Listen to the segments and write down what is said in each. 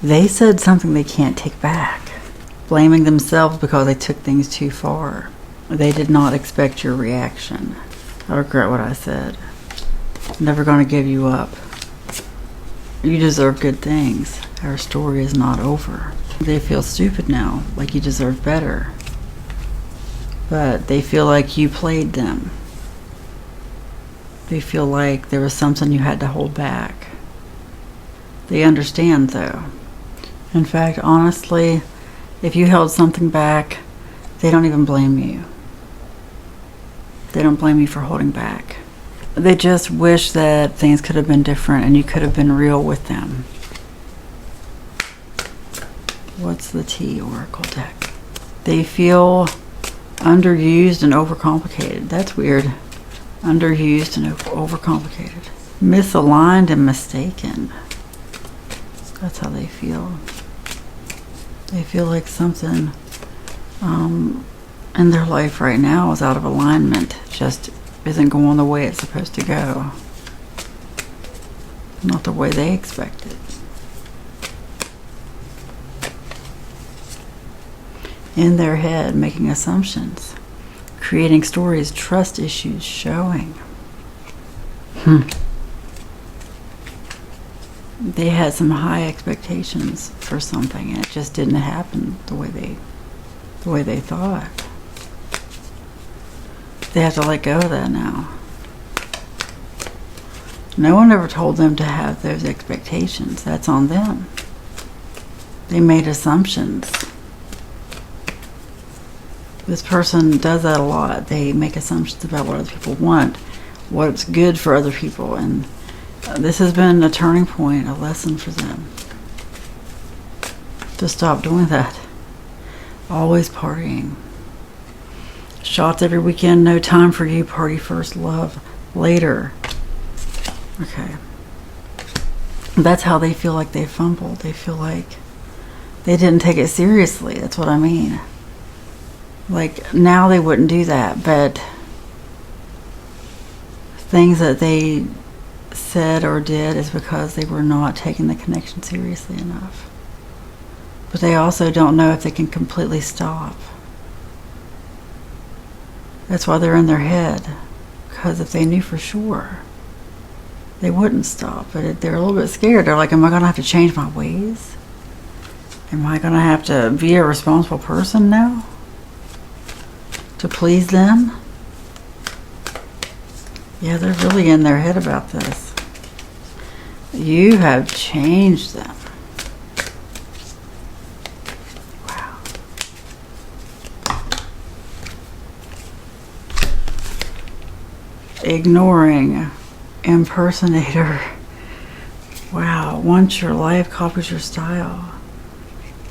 They said something they can't take back, blaming themselves because they took things too far. They did not expect your reaction. I regret what I said. I'm never going to give you up. You deserve good things. Our story is not over. They feel stupid now, like you deserve better. But they feel like you played them. They feel like there was something you had to hold back. They understand, though. In fact, honestly, if you held something back, they don't even blame you. They don't blame you for holding back. They just wish that things could have been different and you could have been real with them. What's the T Oracle deck? They feel underused and overcomplicated. That's weird. Underused and overcomplicated. Misaligned and mistaken. That's how they feel. They feel like something in their life right now is out of alignment. Just isn't going the way it's supposed to go. Not the way they expected. In their head, making assumptions, creating stories, trust issues showing. They had some high expectations for something and it just didn't happen the way they thought. They have to let go of that now. No one ever told them to have those expectations. That's on them. They made assumptions. This person does that a lot. They make assumptions about what other people want, what's good for other people, and this has been a turning point, a lesson for them. To stop doing that. Always partying. Shots every weekend, no time for you, party first, love later. Okay. That's how they feel like they fumbled. They feel like they didn't take it seriously. That's what I mean. Like, now they wouldn't do that, but things that they said or did is because they were not taking the connection seriously enough. But they also don't know if they can completely stop. That's why they're in their head. Because if they knew for sure, they wouldn't stop. But they're a little bit scared. They're like, am I going to have to change my ways? Am I going to have to be a responsible person now? To please them? Yeah, they're really in their head about this. You have changed them. Wow. Ignoring. Impersonator. Wow. Once your life copies your style.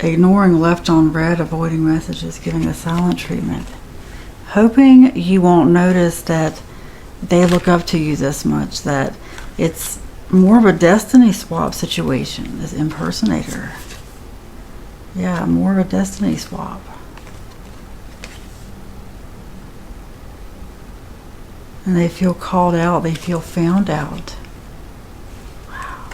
Ignoring left on red, avoiding messages, giving the silent treatment. Hoping you won't notice that they look up to you this much, that it's more of a destiny swap situation, this impersonator. Yeah, more of a destiny swap. And they feel called out, they feel found out. Wow.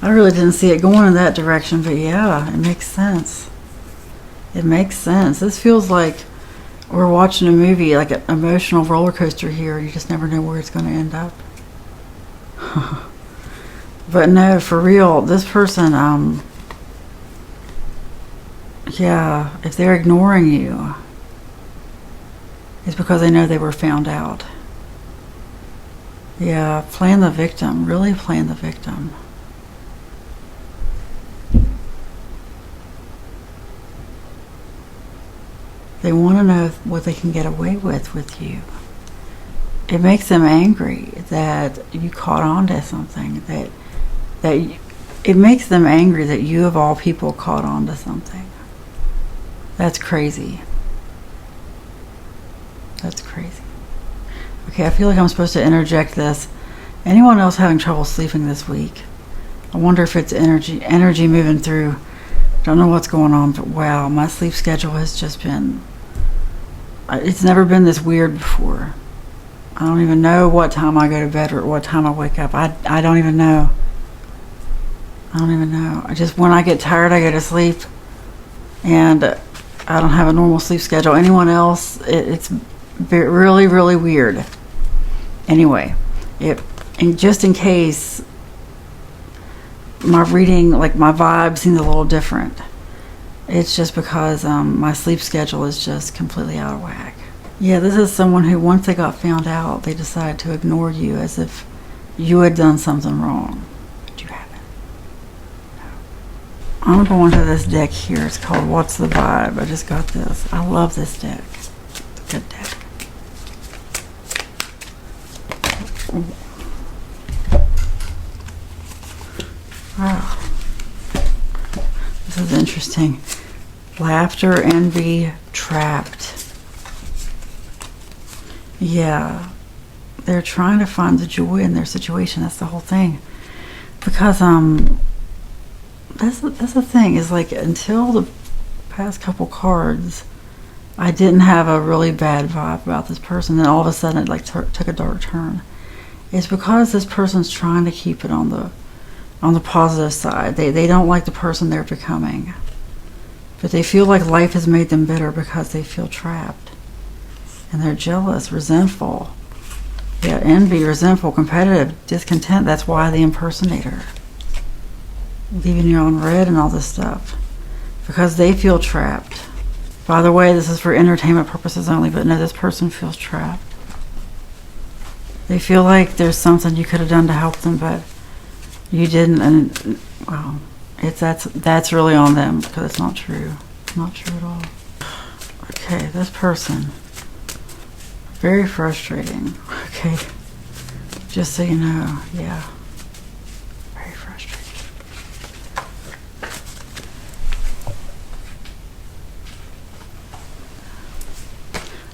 I really didn't see it going in that direction, but yeah, it makes sense. It makes sense. This feels like we're watching a movie, like an emotional roller coaster here. You just never know where it's going to end up. But no, for real, this person, yeah, if they're ignoring you, it's because they know they were found out. Yeah, playing the victim, really playing the victim. They want to know what they can get away with you. It makes them angry that you caught on to something. It makes them angry that you of all people caught on to something. That's crazy. That's crazy. Okay, I feel like I'm supposed to interject this. Anyone else having trouble sleeping this week? I wonder if it's energy moving through. Don't know what's going on, but wow, my sleep schedule has just been... It's never been this weird before. I don't even know what time I go to bed or what time I wake up. I don't even know. I don't even know. When I get tired, I go to sleep. And I don't have a normal sleep schedule. Anyone else, it's really, really weird. Anyway, and just in case my reading, like my vibe seems a little different, it's just because my sleep schedule is just completely out of whack. Yeah, this is someone who, once they got found out, they decided to ignore you as if you had done something wrong. But you haven't. No. I'm going to this deck here. It's called What's the Vibe? I just got this. I love this deck. It's a good deck. Wow. This is interesting. Laughter, envy, trapped. Yeah. They're trying to find the joy in their situation. That's the whole thing. Because that's the thing, is like, until the past couple cards, I didn't have a really bad vibe about this person. Then all of a sudden it like took a dark turn. It's because this person's trying to keep it on the positive side. They don't like the person they're becoming. But they feel like life has made them bitter because they feel trapped. And they're jealous, resentful. Yeah, envy, resentful, competitive, discontent. That's why the impersonator. Leaving you on red and all this stuff. Because they feel trapped. By the way, this is for entertainment purposes only, but no, this person feels trapped. They feel like there's something you could have done to help them, but you didn't, and well, that's really on them, because it's not true. Not true at all. Okay, this person. Very frustrating. Okay. Just so you know, yeah. Very frustrating.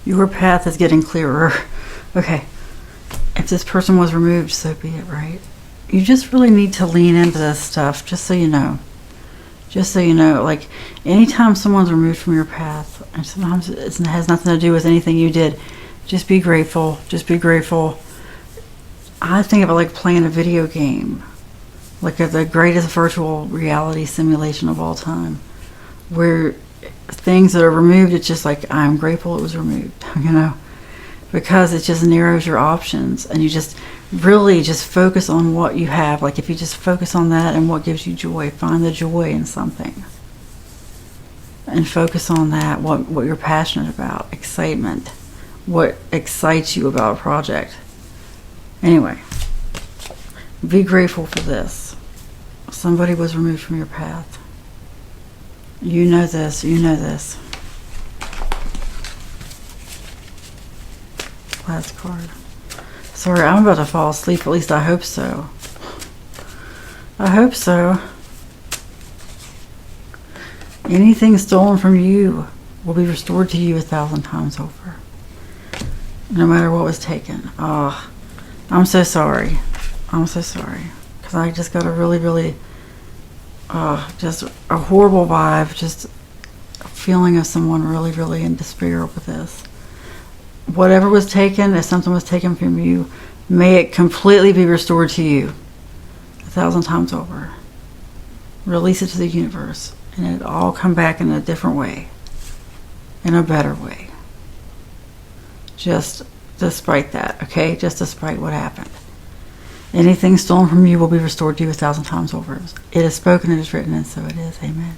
Your path is getting clearer. Okay. If this person was removed, so be it, right? You just really need to lean into this stuff, just so you know. Just so you know, like, anytime someone's removed from your path, and sometimes it has nothing to do with anything you did, just be grateful. Just be grateful. I think of it like playing a video game. Like the greatest virtual reality simulation of all time. Where things that are removed, it's just like, I'm grateful it was removed, you know? Because it just narrows your options, and you just really just focus on what you have. Like, if you just focus on that and what gives you joy, find the joy in something. And focus on that, what you're passionate about, excitement. What excites you about a project. Anyway, be grateful for this. Somebody was removed from your path. You know this, you know this. Last card. Sorry, I'm about to fall asleep, at least I hope so. I hope so. Anything stolen from you will be restored to you 1,000 times over. No matter what was taken. Oh, I'm so sorry. I'm so sorry. Because I just got a really, really, just a horrible vibe. Just a feeling of someone really, really in despair with this. Whatever was taken, if something was taken from you, may it completely be restored to you 1,000 times over. Release it to the universe. And it all come back in a different way. In a better way. Just despite that, okay? Just despite what happened. Anything stolen from you will be restored to you 1,000 times over. It is spoken, it is written, and so it is. Amen.